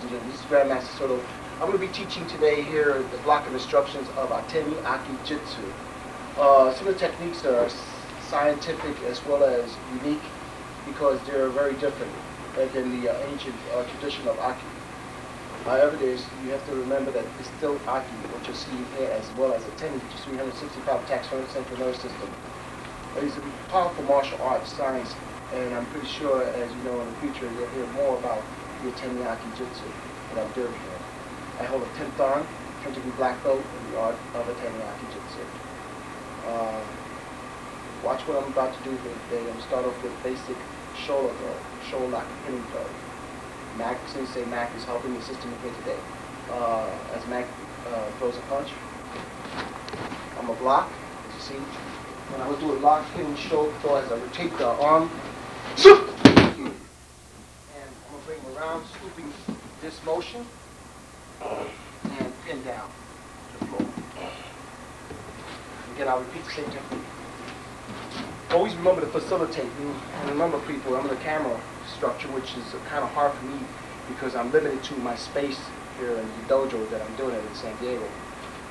and gentlemen. This is Grandmaster Soto. I'm going to be teaching today here the block of instructions of Atemi Jitsu. Some of the techniques are scientific as well as unique because they're very different than the ancient tradition of AIKI. However, you have to remember that it's still AIKI, what you're seeing here, as well as Atemi, which is 365 attacks from the central nervous system. It's a powerful martial arts science, and I'm pretty sure, as you know, in the future, you'll hear more about the Atemi Jitsu that I'm doing here. I hold a 10th dan, 10th-degree black belt in the art of Atemi Jitsu. Watch what I'm about to do here today. I'm going to start off with basic shoulder throw, shoulder lock pinning throw. Mac, Sensei Mac is helping the system here today. As Mac throws a punch, I'm going to block, as you see. And I'm going to do a lock pinning shoulder throw as I rotate the arm. And I'm going to bring him around, scooping this motion, and pin down to the floor. Again, I'll repeat the same technique. Always remember to facilitate, and remember people, I'm in a camera structure, which is kind of hard for me because I'm limited to my space here in the dojo that I'm doing it in San Diego.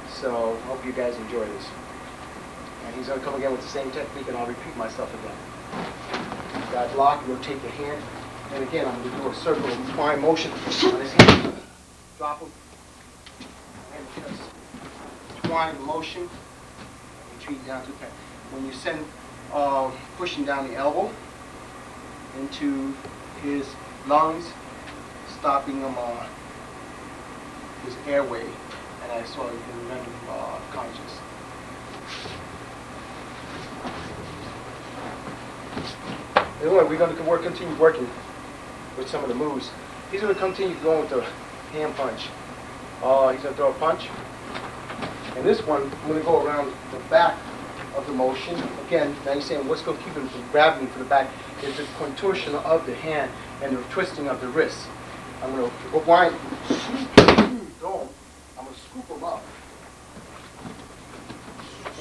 So I hope you guys enjoy this. And he's going to come again with the same technique, and I'll repeat myself again. You guys lock, rotate your hand, and again I'm going to do a circle of fine motion on his hand. Drop him, and just twine motion, retreat down to the pen. When you send pushing down the elbow into his lungs, stopping him his airway, and I saw you can render him conscious. Anyway, we're going to continue working with some of the moves. He's going to continue going with the hand punch. He's going to throw a punch. And this one, I'm going to go around the back of the motion. Again, now you're saying what's going to keep him from grabbing me from the back is the contortion of the hand and the twisting of the wrist. I'm going to go blind, throw him. I'm going to scoop him up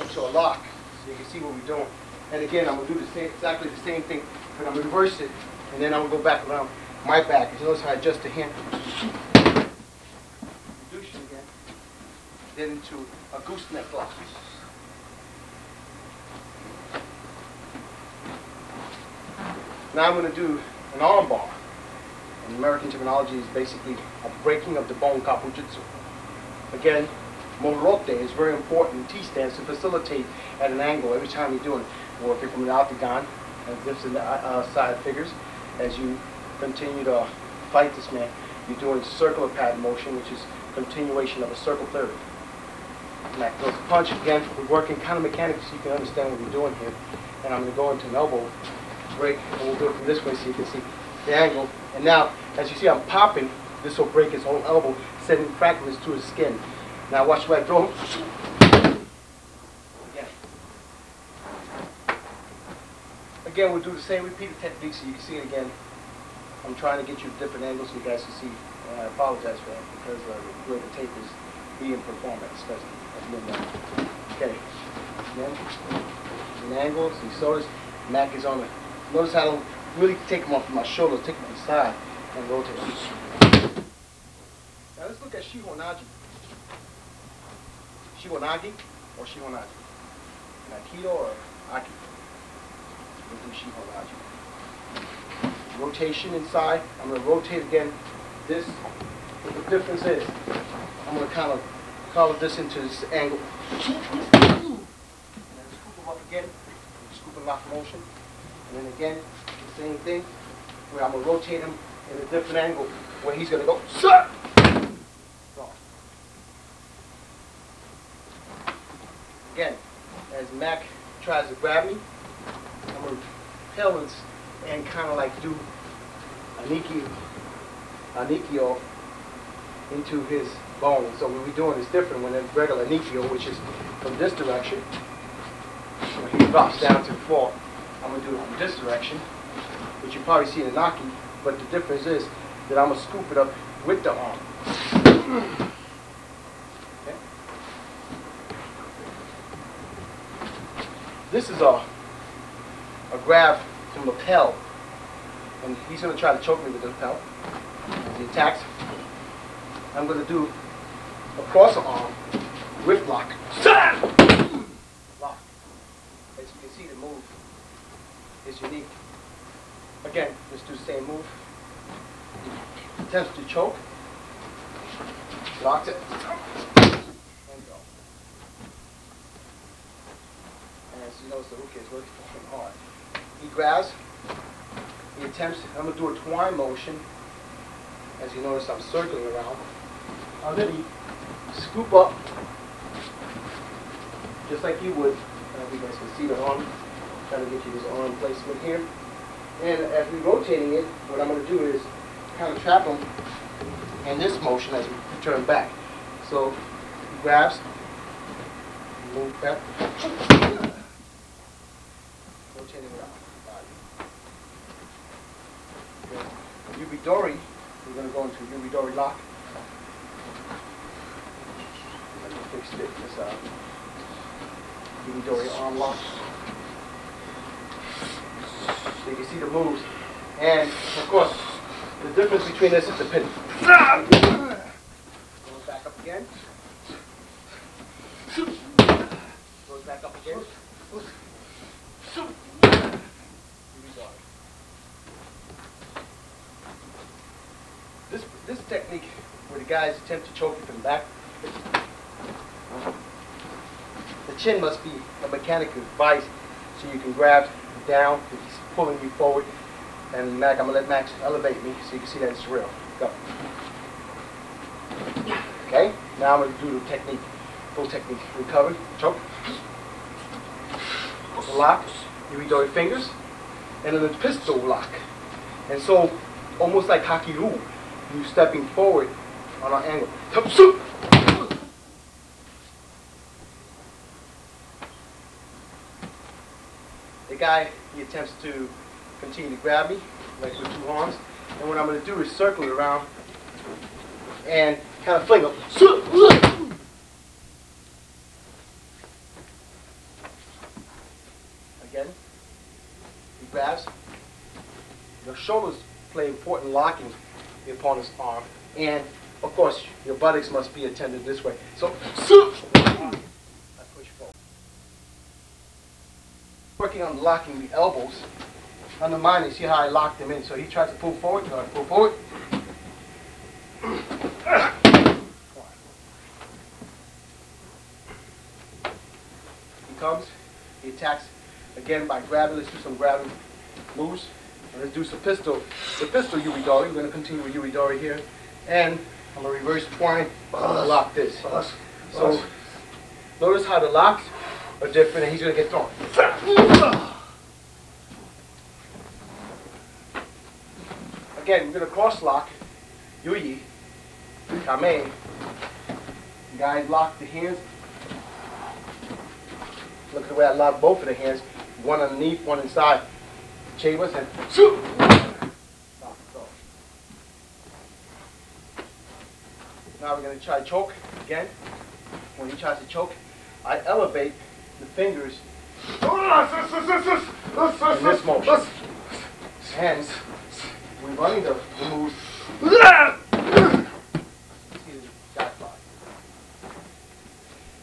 into a lock so you can see what we're doing. And again, I'm going to do exactly the same thing, but I'm going to reverse it, and then I'm going to go back around my back. You notice how I adjust the hand. Reduce it again. Then into a gooseneck lock. Now I'm going to do an arm bar. In American terminology is basically a breaking of the bone kapujutsu. Again, morote is very important. T stands to facilitate at an angle every time you're doing it. Working from the octagon and dips in the side figures. As you continue to fight this man, you're doing circular pattern motion, which is continuation of a circle third. Mac throws a punch. Again, we're working kind of mechanics so you can understand what we're doing here. And I'm going to go into an elbow break, and we'll do it from this way so you can see the angle. And now, as you see, I'm popping. This will break his whole elbow, sending fragments through his skin. Now watch where I throw him. Again, we'll do the same repeated technique so you can see it again. I'm trying to get you different angles so you guys can see. And I apologize for that because the way the tape is being performed, especially at midnight. Okay. Again, an angle, so you saw this. Mac is on it. Notice how I don't really take him off my shoulder, take him to the side and rotate him. Now let's look at Shihonagi. Shihonagi or Shihonagi? Aikido or AIKI? We'll do Shihonagi. Rotation inside. I'm going to rotate again. This, what the difference is, I'm going to kind of color this into this angle. And then scoop him up again. Scoop and lock motion. And then again, the same thing, where I'm going to rotate him in a different angle, where he's going to go, sir! Again, as Mac tries to grab me, I'm going to repel and kind of like do Nikio into his bone. So what we're doing is different when it's regular Nikio, which is from this direction. When he drops down to the floor, I'm going to do it from this direction, which you probably see in the Naki, but the difference is that I'm going to scoop it up with the arm. Okay. This is a grab from lapel, and he's going to try to choke me with the lapel. As he attacks, I'm going to do across the arm with lock. Lock. As you can see, the move is unique. Again, let's do the same move. Attempts to choke. Locks it. And go. And as you notice, the uke is really fucking hard. He grabs. He attempts. I'm going to do a twine motion. As you notice, I'm circling around. I'll then scoop up, just like you would. I don't know if you guys can see the arm. I'm trying to get you this arm placement here. And as we're rotating it, what I'm going to do is kind of trap him in this motion as we turn back. So he grabs, move back, rotating around. Yubidori, we're going to go into Yubidori lock. Let me fix this out. Yubidori arm lock. So you can see the moves. And of course, the difference between this is the pin. Going back up again. Goes back up again. This technique where the guys attempt to choke you from the back, the chin must be a mechanical device so you can grab down if he's pulling you forward. And Mac, I'm going to let Max elevate me so you can see that it's real. Go. Okay, now I'm going to do the technique, full technique. Recovery, choke, lock, Yubidori fingers, and then the pistol lock. And so, almost like hakiru, you stepping forward on an angle. The guy, he attempts to continue to grab me, like with two arms. And what I'm going to do is circle it around and kind of fling him. Again, he grabs. Your shoulders play important locking the opponent's arm. And, of course, your buttocks must be attended this way. So, I push forward. Working on locking the elbows. Under mine, you see how I locked him in. So he tries to pull forward, so I pull forward. He comes, he attacks again by grabbing. Let's do some grabbing moves. And let's do some pistol. The pistol Yubidori. We're going to continue with Yubidori here. And I'm going to reverse twine and lock this. So notice how the locks are different and he's going to get thrown. Again, we're going to cross lock, Yuyi, Kame. Guys lock the hands. Look at the way I lock both of the hands. One underneath, one inside. Chambers and shoot. Now we're going to try choke again. When he tries to choke, I elevate the fingers in this motion. Hence, we're running the moves.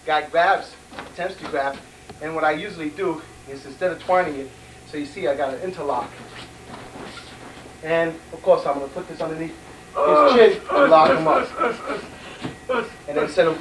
Guy grabs, attempts to grab, and what I usually do is instead of twining it, so you see I got an interlock. And of course I'm going to put this underneath his chin and lock him up. And then send him